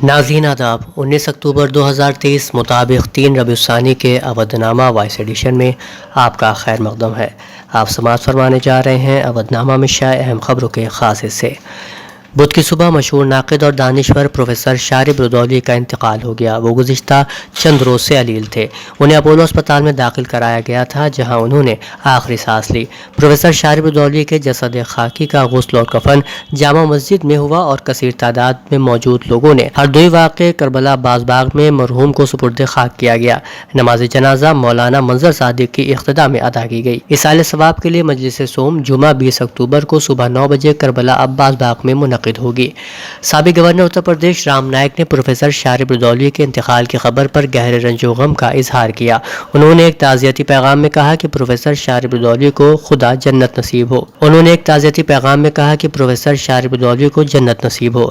ناظرین آداب، 19 اکتوبر 2023 مطابق 3 ربیع الثانی کے اودھ نامہ وائس ایڈیشن میں آپ کا خیر مقدم ہے۔ آپ سماعت فرمانے جا رہے ہیں اودھ نامہ میں شائع اہم خبروں کے خاص حصے۔ بدھ کی صبح مشہور ناقد اور دانشور پروفیسر شارب رودولی کا انتقال ہو گیا۔ وہ گزشتہ چند روز سے علیل تھے۔ انہیں اپولو اسپتال میں داخل کرایا گیا تھا، جہاں انہوں نے آخری سانس لی۔ پروفیسر شارب رودولی کے جسد خاکی کا غسل اور کفن جامع مسجد میں ہوا اور کثیر تعداد میں موجود لوگوں نے ہردوئی واقع کربلا باز باغ میں مرحوم کو سپرد خاک کیا گیا۔ نماز جنازہ مولانا منظر صادق کی اقتداء میں ادا کی گئی۔ ایصال ثواب کے لیے مجلس صوم جمعہ 20 اکتوبر کو صبح 9 بجے کربلا عباس باغ میں منعقد ہوگی۔ سابق گورنر اتر پردیش رام نائک نے پروفیسر شارب رودولی کے انتقال کی خبر پر گہرے رنج و غم کا اظہار کیا۔ انہوں نے ایک تعزیتی پیغام میں کہا کہ پروفیسر شارب رودولی کو خدا جنت نصیب ہو۔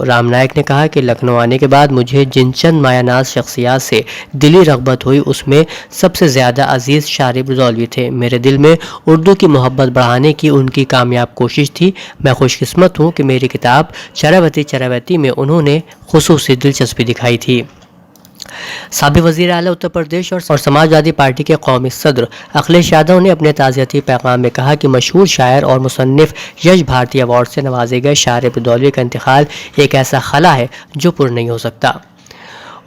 رام نائک نے کہا کہ لکھنؤ آنے کے بعد مجھے جن چند مایہ ناز شخصیات سے دلی رغبت ہوئی، اس میں سب سے زیادہ عزیز شارب رودولی تھے۔ میرے دل میں اردو کی محبت بڑھانے کی ان کی کامیاب کوشش تھی۔ میں خوش قسمت ہوں کہ میری کتاب چراوتی میں انہوں نے خصوصی دلچسپی دکھائی تھی۔ سابق وزیر اعلیٰ اتر پردیش اور سماج وادی پارٹی کے قومی صدر اکھلیش یادو نے اپنے تعزیتی پیغام میں کہا کہ مشہور شاعر اور مصنف یش بھارتی ایوارڈ سے نوازے گئے شارب رودولی کا انتقال ایک ایسا خلا ہے جو پر نہیں ہو سکتا۔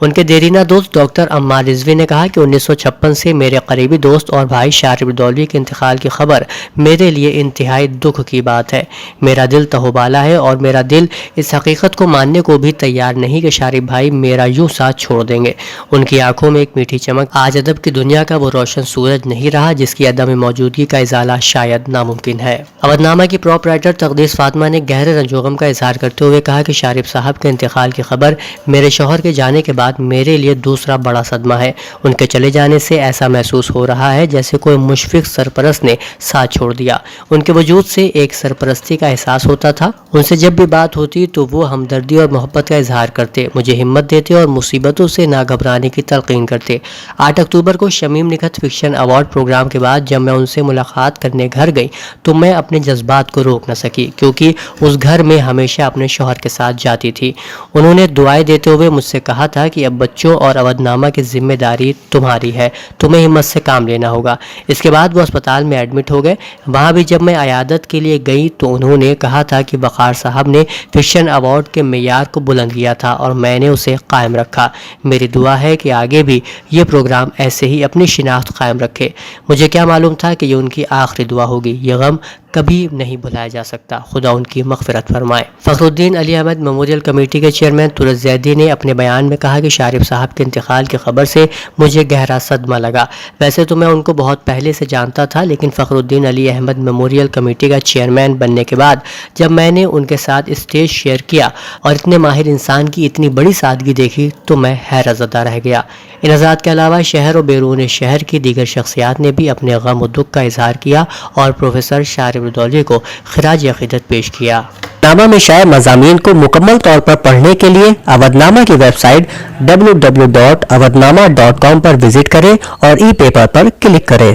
ان کے دیرینہ دوست ڈاکٹر عمار رضوی نے کہا کہ 1956 سے میرے قریبی دوست اور بھائی شارب رودولی کے انتقال کی خبر میرے لیے انتہائی دکھ کی بات ہے۔ میرا دل تہوبالا ہے اور میرا دل اس حقیقت کو ماننے کو بھی تیار نہیں کہ شارب بھائی میرا یوں ساتھ چھوڑ دیں گے۔ ان کی آنکھوں میں ایک میٹھی چمک، آج ادب کی دنیا کا وہ روشن سورج نہیں رہا جس کی عدم موجودگی کا ازالہ شاید ناممکن ہے۔ اودھ نامہ کی پراپ رائٹر تقدیس فاطمہ نے گہرے رنج و غم کا اظہار کرتے ہوئے کہا کہ شارب صاحب کے انتقال کی خبر میرے شوہر کے جانے کے بعد میرے لیے دوسرا بڑا صدمہ ہے۔ ان کے چلے جانے سے ایسا محسوس ہو رہا ہے جیسے کوئی مشفق سرپرست نے ساتھ چھوڑ دیا۔ ان کے وجود سے ایک سرپرستی کا احساس ہوتا تھا۔ ان سے جب بھی بات ہوتی تو وہ ہمدردی اور محبت کا اظہار کرتے، مجھے ہمت دیتے اور مصیبتوں سے نہ گھبرانے کی تلقین کرتے۔ 8 اکتوبر کو Shamim Nikhat fiction award programme کے بعد جب میں ان سے ملاقات کرنے گھر گئی تو میں اپنے جذبات کو روک نہ سکی، کیونکہ اس گھر میں ہمیشہ اپنے شوہر کے ساتھ جاتی تھی۔ انہوں نے دعائیں دیتے ہوئے مجھ سے کہا تھا کہ اب بچوں اور اودھ نامہ کی ذمہ داری تمہاری ہے، تمہیں ہمت سے کام لینا ہوگا۔ اس کے بعد وہ اسپتال میں ایڈمٹ ہو گئے۔ وہاں بھی جب میں عیادت کے لیے گئی تو انہوں نے کہا تھا کہ وقار صاحب نے فکشن ایوارڈ کے معیار کو بلند کیا تھا اور میں نے اسے قائم رکھا۔ میری دعا ہے کہ آگے بھی یہ پروگرام ایسے ہی اپنی شناخت قائم رکھے۔ مجھے کیا معلوم تھا کہ یہ ان کی آخری دعا ہوگی۔ یہ غم کبھی نہیں بھلایا جا سکتا، خدا ان کی مغفرت فرمائے۔ فخر الدین علی احمد میموریل کمیٹی کے چیئرمین ترش زیدی نے اپنے بیان میں کہا کہ شارب صاحب کے انتقال کی خبر سے مجھے گہرا صدمہ لگا۔ ویسے تو میں ان کو بہت پہلے سے جانتا تھا، لیکن فخر الدین علی احمد میموریل کمیٹی کا چیئرمین بننے کے بعد جب میں نے ان کے ساتھ اسٹیج شیئر کیا اور اتنے ماہر انسان کی اتنی بڑی سادگی دیکھی تو میں حیرت زدہ رہ گیا۔ ان حضرات کے علاوہ شہر اور بیرون شہر کی دیگر شخصیات نے بھی اپنے غم و دکھ کا اظہار کیا اور پروفیسر شارب رودولی کو خراج عقیدت پیش کیا۔ نامہ میں شائع مضامین کو مکمل طور پر پڑھنے کے لیے اودھ نامہ کی ویب سائٹ www.avodhnama.com پر وزٹ کریں اور ای پیپر پر کلک کریں۔